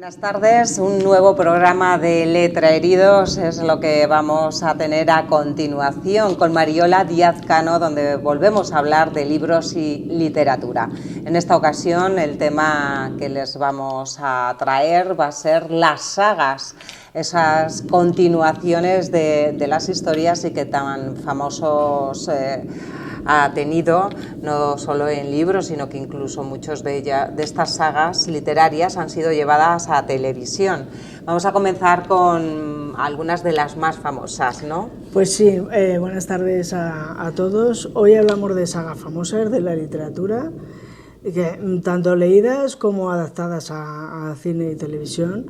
Buenas tardes, un nuevo programa de Letra Heridos es lo que vamos a tener a continuación con Mariola Díaz Cano, donde volvemos a hablar de libros y literatura. En esta ocasión el tema que les vamos a traer va a ser las sagas, esas continuaciones de las historias y que tan famosos ha tenido, no solo en libros, sino que incluso muchos de estas sagas literarias han sido llevadas a televisión. Vamos a comenzar con algunas de las más famosas, ¿no? Pues sí, buenas tardes a todos. Hoy hablamos de sagas famosas de la literatura, que, tanto leídas como adaptadas a cine y televisión.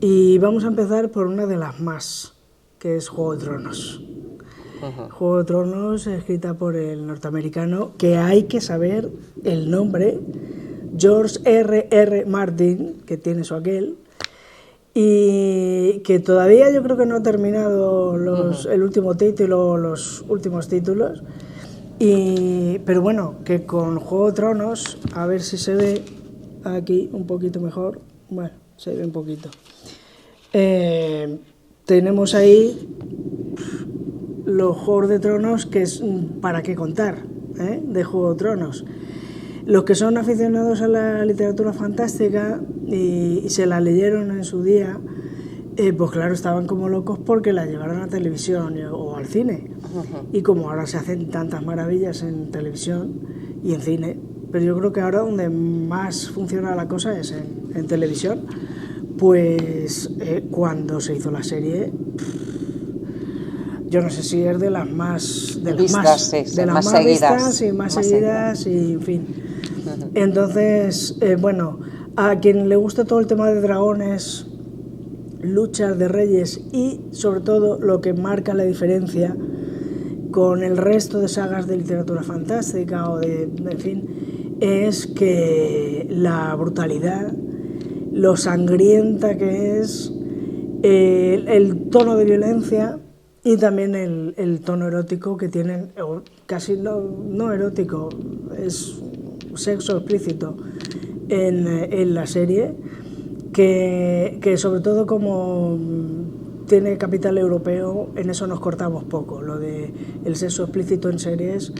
Y vamos a empezar por una de las más, que es Juego de Tronos. Juego de Tronos, escrita por el norteamericano, que hay que saber el nombre, George R.R. Martin, que tiene su aquel, y que todavía yo creo que no ha terminado el último título, los últimos títulos, pero bueno, que con Juego de Tronos, a ver si se ve aquí un poquito mejor, bueno, se ve un poquito, tenemos ahí los Juegos de Tronos, que es para qué contar, de Juego de Tronos. Los que son aficionados a la literatura fantástica y se la leyeron en su día, pues claro, estaban como locos porque la llevaron a televisión o al cine. Y como ahora se hacen tantas maravillas en televisión y en cine, pero yo creo que ahora donde más funciona la cosa es en televisión, pues cuando se hizo la serie, yo no sé si es de las más vistas y más seguidas y en fin. Entonces, bueno, a quien le gusta todo el tema de dragones, luchas de reyes y sobre todo lo que marca la diferencia con el resto de sagas de literatura fantástica en fin, es que la brutalidad, lo sangrienta que es, el tono de violencia y también el tono erótico que tienen, o casi no erótico, es sexo explícito en la serie, que sobre todo como tiene capital europeo, en eso nos cortamos poco. Lo de el sexo explícito en series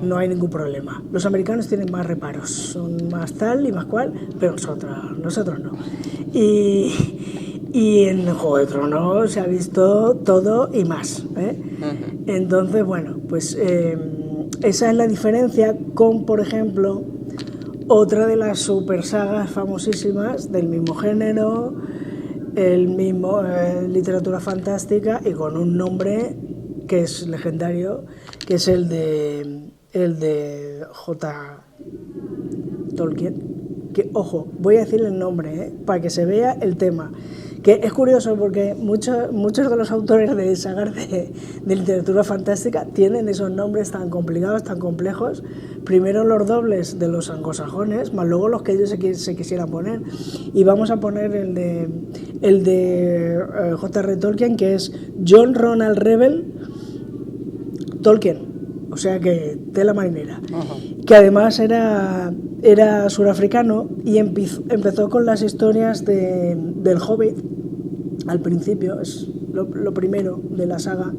no hay ningún problema. Los americanos tienen más reparos, son más tal y más cual, pero nosotros no. Y en Juego de Tronos se ha visto todo y más, Entonces, bueno, pues esa es la diferencia con, por ejemplo, otra de las super sagas famosísimas del mismo género, el mismo literatura fantástica y con un nombre que es legendario, que es el de J. Tolkien, que, ojo, voy a decir el nombre, para que se vea el tema, que es curioso porque muchos de los autores de sagas de literatura fantástica tienen esos nombres tan complicados, tan complejos, primero los dobles de los anglosajones, más luego los que ellos se quisieran poner, y vamos a poner el de J.R. Tolkien, que es John Ronald Reuel Tolkien, o sea que tela marinera, que además era surafricano y empezó con las historias del Hobbit al principio, es lo primero de la saga,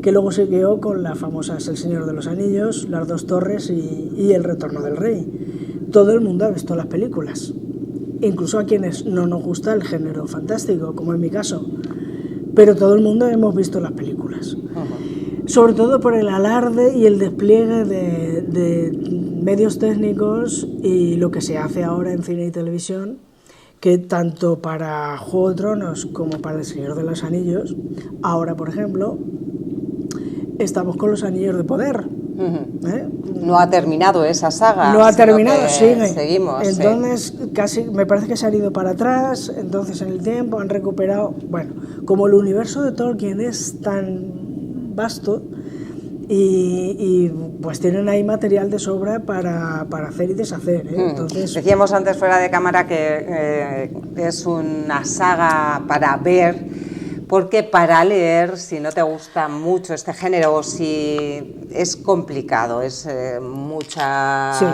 que luego se quedó con las famosas El Señor de los Anillos, Las Dos Torres y El Retorno del Rey. Todo el mundo ha visto las películas, incluso a quienes no nos gusta el género fantástico, como en mi caso, pero todo el mundo hemos visto las películas. Sobre todo por el alarde y el despliegue de medios técnicos y lo que se hace ahora en cine y televisión, que tanto para Juego de Tronos como para El Señor de los Anillos, ahora, por ejemplo, estamos con los Anillos de Poder. No ha terminado esa saga. No ha terminado, sigue. Seguimos. Entonces, casi me parece que se han ido para atrás, entonces en el tiempo han recuperado. Bueno, como el universo de Tolkien es tan vasto y pues tienen ahí material de sobra para hacer y deshacer, Entonces, decíamos antes fuera de cámara que es una saga para ver, porque para leer, si no te gusta mucho este género o si es complicado, es muchas... Sí.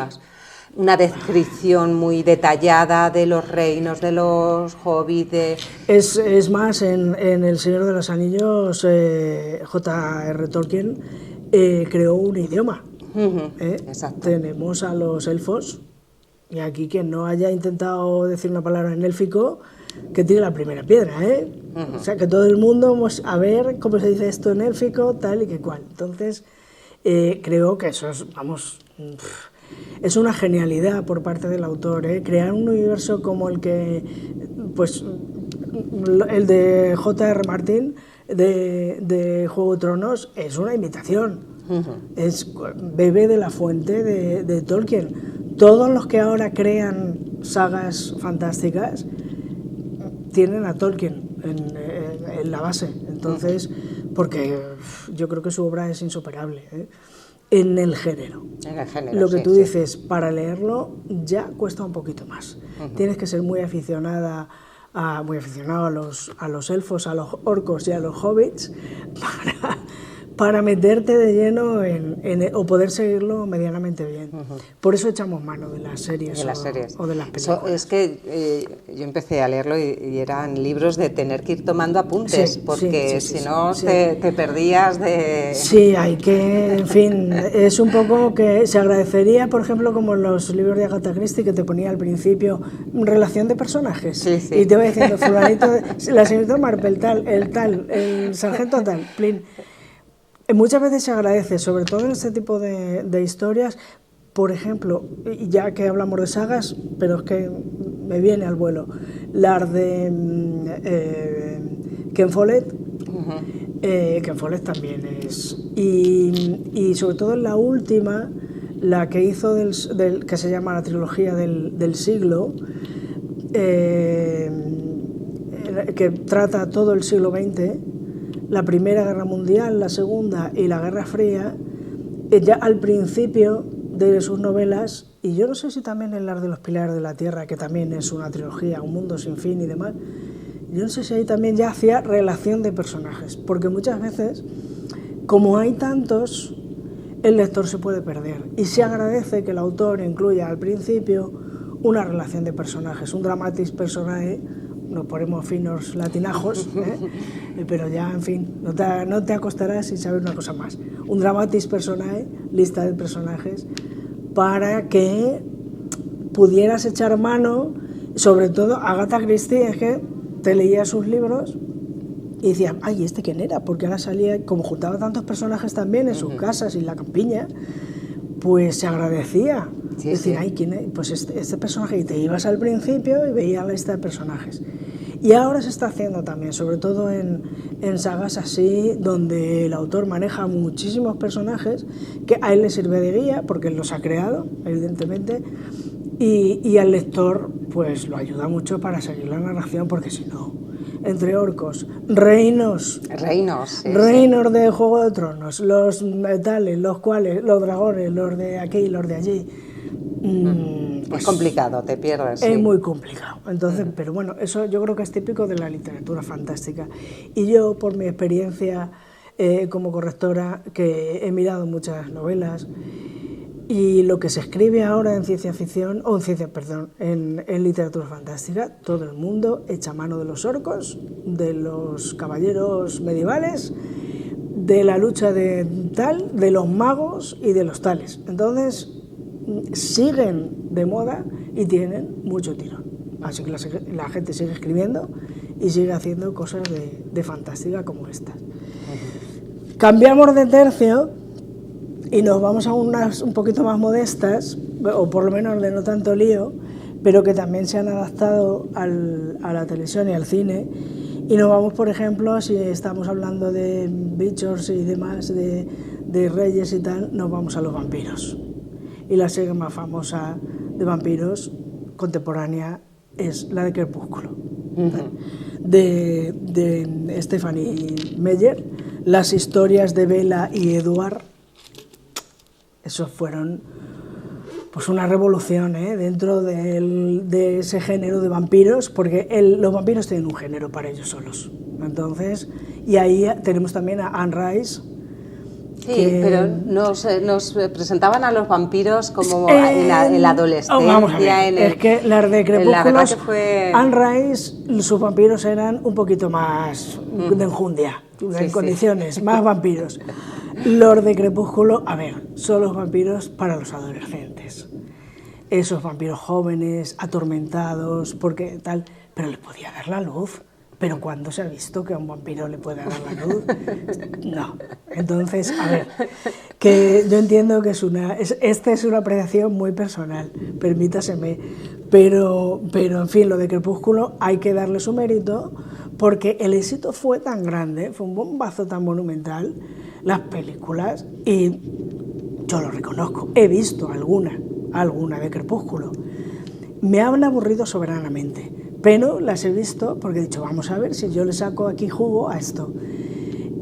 una descripción muy detallada de los reinos, de los hobbits. Es más, en El Señor de los Anillos, J.R. Tolkien creó un idioma. Exacto. Tenemos a los elfos, y aquí quien no haya intentado decir una palabra en élfico, que tire la primera piedra, O sea, que todo el mundo vamos a ver cómo se dice esto en élfico, tal y que cual. Entonces, creo que eso es, vamos, es una genialidad por parte del autor, crear un universo como el que, pues, el de J.R. Martin, de Juego de Tronos, es una imitación. Bebe de la fuente de Tolkien. Todos los que ahora crean sagas fantásticas tienen a Tolkien en la base. Entonces, porque yo creo que su obra es insuperable en el género. Lo que tú dices, para leerlo ya cuesta un poquito más. Tienes que ser muy aficionado a los elfos, a los orcos y a los hobbits para meterte de lleno o poder seguirlo medianamente bien. Por eso echamos mano de las series, o de las películas. Es que yo empecé a leerlo y eran libros de tener que ir tomando apuntes, porque si no te perdías de... Sí, hay que, en fin, es un poco que se agradecería, por ejemplo, como en los libros de Agatha Christie, que te ponía al principio relación de personajes, y te va diciendo fulanito, la señorita Marple, el sargento tal, plin. Muchas veces se agradece, sobre todo en este tipo de historias, por ejemplo, ya que hablamos de sagas, pero es que me viene al vuelo, las de Ken Follett. Ken Follett también es, y sobre todo en la última, la que hizo que se llama la trilogía del siglo, que trata todo el siglo XX, la Primera Guerra Mundial, la Segunda y la Guerra Fría, ya al principio de sus novelas, y yo no sé si también en las de Los Pilares de la Tierra, que también es una trilogía, Un mundo sin fin y demás, yo no sé si ahí también ya hacía relación de personajes, porque muchas veces, como hay tantos, el lector se puede perder, y se agradece que el autor incluya al principio una relación de personajes, un dramatis personae. Nos ponemos finos latinajos, pero ya, en fin, no te acostarás sin saber una cosa más. Un dramatis personae, lista de personajes, para que pudieras echar mano, sobre todo Agatha Christie, es que te leías sus libros y decías, ay, ¿este quién era? Porque ahora salía, como juntaba tantos personajes también en sus casas y en la campiña, pues se agradecía. Decir, ay, ¿quién es? Pues este personaje, y te ibas al principio y veías la lista de personajes. Y ahora se está haciendo también, sobre todo en sagas así, donde el autor maneja muchísimos personajes, que a él le sirve de guía, porque él los ha creado, evidentemente, y al lector pues lo ayuda mucho para seguir la narración, porque si no, entre orcos, reinos de Juego de Tronos, los metales, los dragones, los de aquí y los de allí, pues es complicado, te pierdes. Es muy complicado. Entonces, pero bueno, eso yo creo que es típico de la literatura fantástica. Y yo, por mi experiencia como correctora, que he mirado muchas novelas, y lo que se escribe ahora en ciencia ficción, en literatura fantástica, todo el mundo echa mano de los orcos, de los caballeros medievales, de la lucha de los magos y de los tales. Entonces, siguen de moda y tienen mucho tirón. Así que la gente sigue escribiendo y sigue haciendo cosas de fantástica como estas. Cambiamos de tercio y nos vamos a unas un poquito más modestas, o por lo menos de no tanto lío, pero que también se han adaptado a la televisión y al cine. Y nos vamos, por ejemplo, si estamos hablando de bichos y demás, de reyes y tal, nos vamos a los vampiros. Y la serie más famosa de vampiros contemporánea es la de Crepúsculo, de Stephanie Meyer. Las historias de Bella y Edward, eso fueron pues una revolución dentro de ese género de vampiros, porque los vampiros tienen un género para ellos solos. Entonces, y ahí tenemos también a Anne Rice, Sí, pero nos presentaban a los vampiros como en la adolescencia. Vamos a ver, es que las de Crepúsculos, Anne Rice, sus vampiros eran un poquito más de enjundia, en condiciones, más vampiros. Los de Crepúsculo, a ver, son los vampiros para los adolescentes. Esos vampiros jóvenes, atormentados, porque tal, pero les podía dar la luz. Pero ¿cuándo se ha visto que a un vampiro le puede dar la luz? No. Entonces, a ver, que yo entiendo que esta es una apreciación muy personal, permítaseme, pero en fin, lo de Crepúsculo hay que darle su mérito, porque el éxito fue tan grande, fue un bombazo tan monumental, las películas, y yo lo reconozco, he visto alguna de Crepúsculo. Me han aburrido soberanamente, pero las he visto porque he dicho, vamos a ver si yo le saco aquí jugo a esto.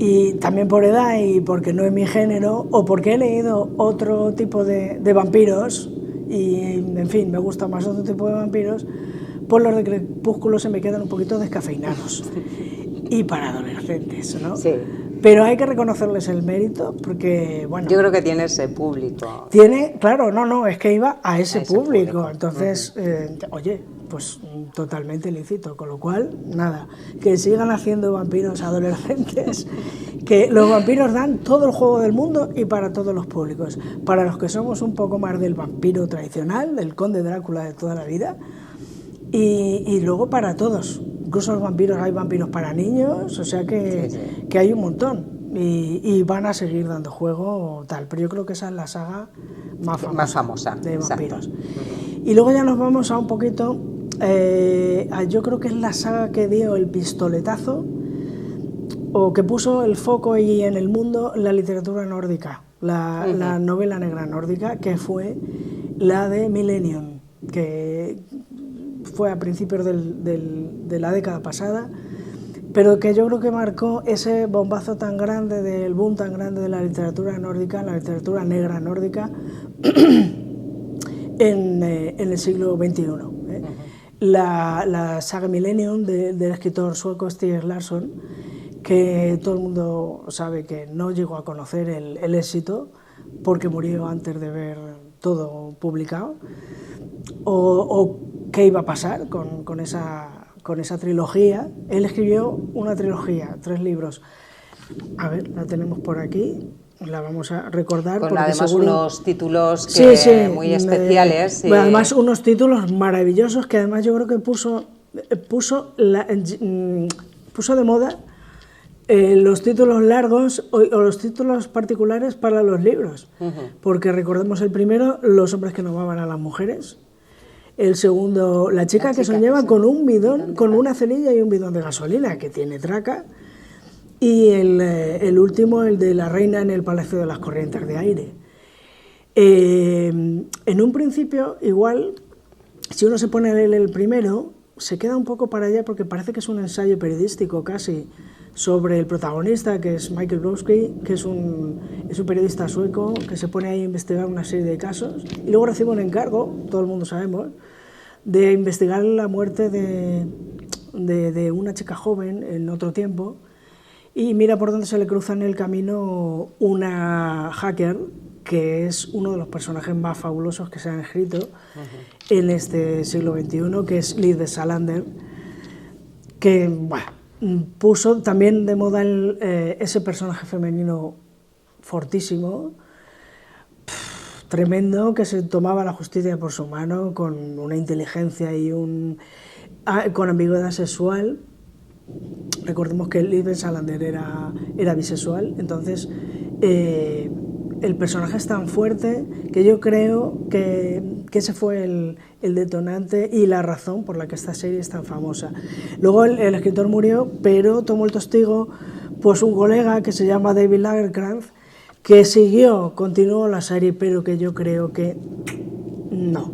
Y también por edad y porque no es mi género, o porque he leído otro tipo de vampiros, y en fin, me gusta más otro tipo de vampiros, pues los de Crepúsculo se me quedan un poquito descafeinados. Y para adolescentes, ¿no? Sí. Pero hay que reconocerles el mérito porque, bueno... Yo creo que tiene ese público. Claro, no, es que iba a ese público. Entonces, oye, pues totalmente lícito, con lo cual, nada, que sigan haciendo vampiros adolescentes, que los vampiros dan todo el juego del mundo y para todos los públicos. Para los que somos un poco más del vampiro tradicional, del conde Drácula de toda la vida, y luego para todos. Incluso los vampiros, hay vampiros para niños, o sea que hay un montón y van a seguir dando juego tal, pero yo creo que esa es la saga más famosa de vampiros. Exacto. Y luego ya nos vamos a un poquito, yo creo que es la saga que dio el pistoletazo o que puso el foco ahí en el mundo la literatura nórdica, la novela negra nórdica, que fue la de Millennium, que fue a principios de la década pasada, pero que yo creo que marcó ese bombazo tan grande, del boom tan grande de la literatura nórdica, la literatura negra nórdica, en el siglo XXI. La saga Millennium del escritor sueco Stieg Larsson, que todo el mundo sabe que no llegó a conocer el éxito porque murió antes de ver todo publicado, o qué iba a pasar con esa trilogía. Él escribió una trilogía, 3 libros. A ver, la tenemos por aquí, la vamos a recordar. Con además seguro... unos títulos muy especiales. Bueno, además unos títulos maravillosos que además yo creo que puso de moda los títulos largos o los títulos particulares para los libros. Porque recordemos el primero, Los hombres que no amaban a las mujeres. El segundo, La chica que soñaba con un bidón, con una cerilla y un bidón de gasolina, que tiene traca. Y el último, el de La reina en el palacio de las corrientes de aire. En un principio, igual, si uno se pone a leer el primero, se queda un poco para allá porque parece que es un ensayo periodístico casi sobre el protagonista, que es Michael Brodsky, que es un periodista sueco que se pone ahí a investigar una serie de casos y luego recibe un encargo, todo el mundo sabemos, de investigar la muerte de una chica joven en otro tiempo, y mira por dónde se le cruza en el camino una hacker que es uno de los personajes más fabulosos que se han escrito en este siglo XXI, que es Lisbeth Salander, que bueno, puso también de moda ese personaje femenino fortísimo, tremendo, que se tomaba la justicia por su mano, con una inteligencia y con ambigüedad sexual. Recordemos que Lisbeth Salander era bisexual, entonces el personaje es tan fuerte que yo creo que ese fue el detonante y la razón por la que esta serie es tan famosa. Luego el escritor murió, pero tomó el testigo pues un colega que se llama David Lagercrantz, que continuó la serie, pero que yo creo que no.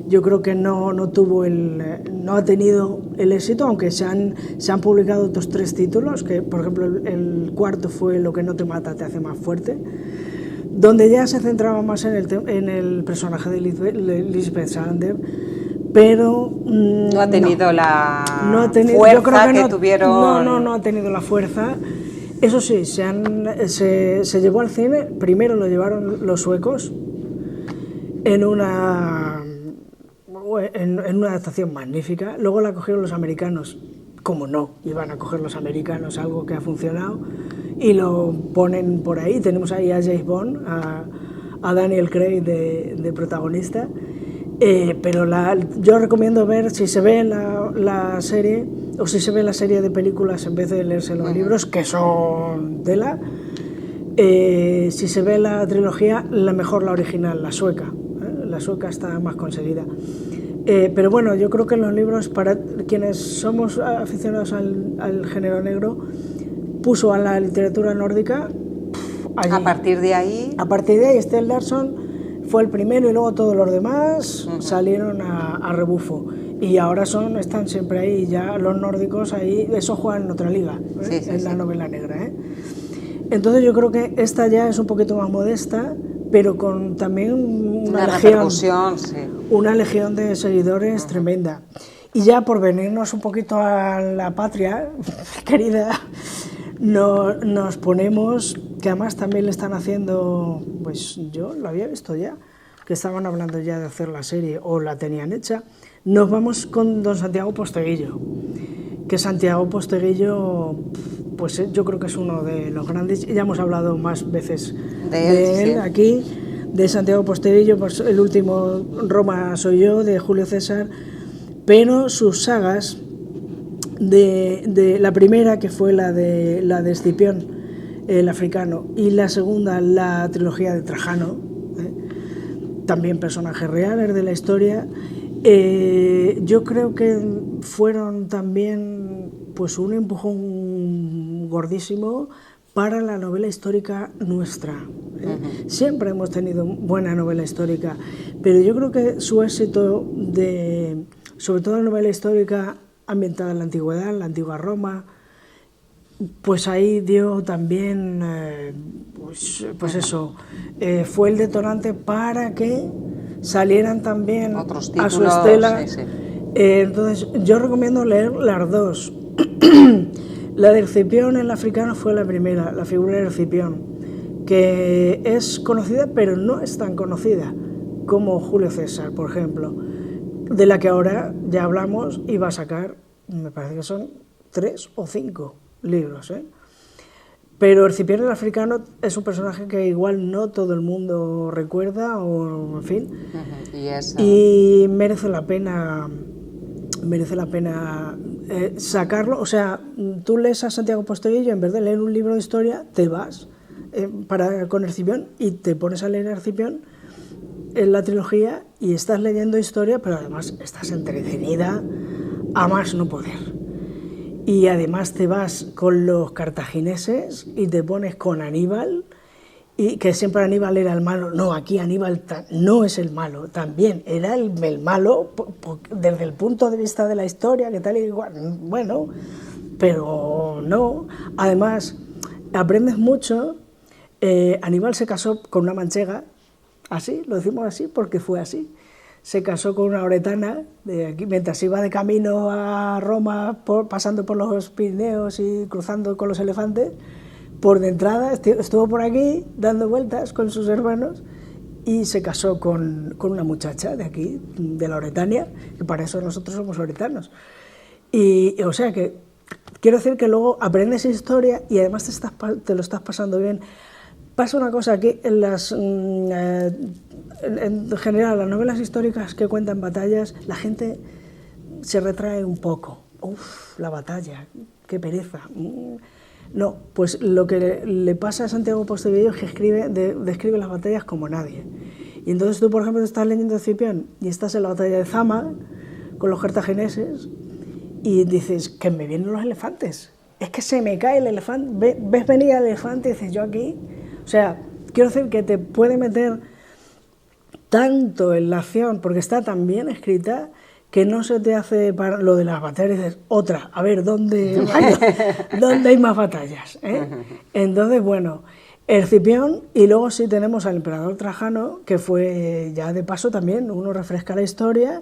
Yo creo que no ha tenido el éxito, aunque se han publicado otros 3 títulos, que por ejemplo el cuarto fue Lo que no te mata te hace más fuerte, donde ya se centraba más en el personaje de Lisbeth Salander, pero no ha tenido la fuerza que tuvieron. No ha tenido la fuerza. Eso sí, se llevó al cine, primero lo llevaron los suecos en una adaptación magnífica, luego la cogieron los americanos, como no, iban a coger los americanos algo que ha funcionado, y lo ponen por ahí. Tenemos ahí a James Bond, a Daniel Craig de protagonista, pero yo recomiendo ver, si se ve la serie, o si se ve la serie de películas en vez de leerse los libros, que son tela, si se ve la trilogía, mejor la original, la sueca. La sueca está más conseguida. Pero bueno, yo creo que los libros, para quienes somos aficionados al género negro, puso a la literatura nórdica allí. A partir de ahí, Stieg Larsson fue el primero, y luego todos los demás salieron a rebufo. Y ahora están siempre ahí, ya los nórdicos ahí, eso juegan en otra liga, la novela negra. Entonces yo creo que esta ya es un poquito más modesta, pero con también una legión de seguidores tremenda. Y ya por venirnos un poquito a la patria querida, nos ponemos, que además también le están haciendo, pues yo lo había visto ya, que estaban hablando ya de hacer la serie, o la tenían hecha. Nos vamos con don Santiago Posteguillo, que Santiago Posteguillo, pues yo creo que es uno de los grandes, ya hemos hablado más veces de él aquí, de Santiago Posteguillo, pues el último Roma soy yo, de Julio César, pero sus sagas, de la primera, que fue la de Escipión, el africano, y la segunda, la trilogía de Trajano, también personajes reales de la historia, yo creo que fueron también pues un empujón gordísimo para la novela histórica nuestra. Siempre hemos tenido buena novela histórica, pero yo creo que su éxito, sobre todo la novela histórica ambientada en la antigüedad, en la antigua Roma, pues ahí dio también, pues eso, fue el detonante para que salieran también otros títulos, a su estela. Entonces yo recomiendo leer las dos. La de Escipión, el africano, fue la primera, la figura de Escipión, que es conocida pero no es tan conocida como Julio César, por ejemplo, de la que ahora ya hablamos, y va a sacar, me parece que son 3 o 5 libros, Pero Escipión el africano es un personaje que igual no todo el mundo recuerda, o en fin, y merece la pena sacarlo. O sea, tú lees a Santiago Posteguillo, en vez de leer un libro de historia, te vas con Escipión y te pones a leer a Escipión en la trilogía, y estás leyendo historia, pero además estás entretenida a más no poder. Y además te vas con los cartagineses y te pones con Aníbal, y que siempre Aníbal era el malo. No, aquí Aníbal no es el malo, también era el malo desde el punto de vista de la historia, que tal y igual. Bueno, pero no. Además, aprendes mucho. Aníbal se casó con una manchega, así, lo decimos así porque fue así. Se casó con una oretana de aquí, mientras iba de camino a Roma, pasando por los Pirineos y cruzando con los elefantes. Por de entrada estuvo por aquí dando vueltas con sus hermanos, y se casó con una muchacha de aquí, de la Oretania, que para eso nosotros somos oretanos. Y o sea que quiero decir que luego aprendes historia y además te lo estás pasando bien. Pasa una cosa aquí, en general, las novelas históricas que cuentan batallas, la gente se retrae un poco. Uf, la batalla, qué pereza. No, pues lo que le pasa a Santiago Posteguillo es que describe las batallas como nadie. Y entonces tú, por ejemplo, estás leyendo Escipión y estás en la batalla de Zama con los cartagineses y dices que me vienen los elefantes. Es que se me cae el elefante. Ves venir al elefante y dices, yo aquí. O sea, quiero decir que te puede meter tanto en la acción, porque está tan bien escrita, que no se te hace para lo de las batallas, dices, otra, a ver, ¿dónde hay más batallas? Entonces, bueno, Escipión, y luego sí tenemos al emperador Trajano, que fue, ya de paso también, uno refresca la historia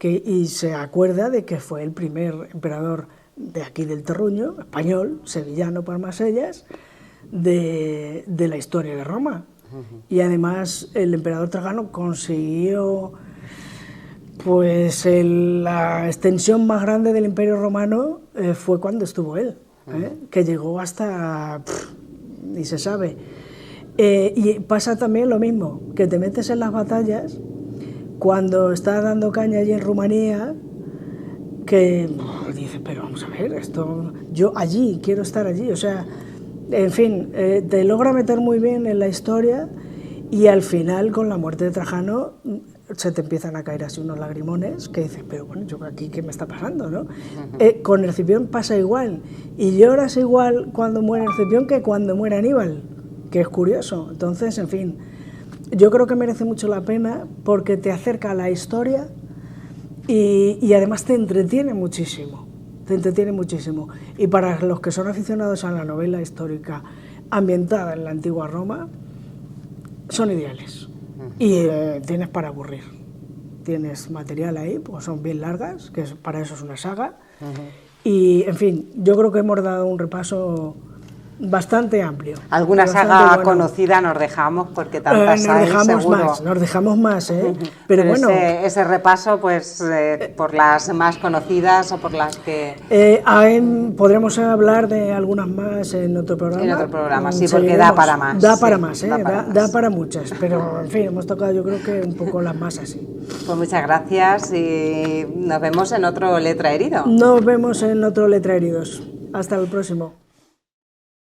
y se acuerda de que fue el primer emperador de aquí del terruño, español, sevillano por más ellas, de la historia de Roma. Y además el emperador Trajano consiguió pues la extensión más grande del Imperio Romano fue cuando estuvo él, que llegó hasta... ni se sabe. Y pasa también lo mismo, que te metes en las batallas cuando estás dando caña allí en Rumanía, que dices, pero vamos a ver, esto, yo allí, quiero estar allí, o sea, en fin, te logra meter muy bien en la historia y al final con la muerte de Trajano se te empiezan a caer así unos lagrimones que dices, pero bueno, yo aquí, ¿qué me está pasando, no? Con Escipión pasa igual, y lloras igual cuando muere Escipión que cuando muere Aníbal, que es curioso. Entonces, en fin, yo creo que merece mucho la pena porque te acerca a la historia y además te entretiene muchísimo, y para los que son aficionados a la novela histórica ambientada en la antigua Roma, son ideales. Y tienes para aburrir, tienes material ahí, pues son bien largas, que para eso es una saga, y en fin, yo creo que hemos dado un repaso bastante amplio. Alguna saga conocida nos dejamos, porque tantas hay, seguro. Nos dejamos más, pero bueno... Ese repaso, pues, por las más conocidas o por las que... podremos hablar de algunas más en otro programa. En otro programa, sí, porque da para más. Da para más, da para muchas, pero en fin, hemos tocado yo creo que un poco las más así. Pues muchas gracias y nos vemos en otro Letra Herido. Nos vemos en otro Letra Heridos. Hasta el próximo.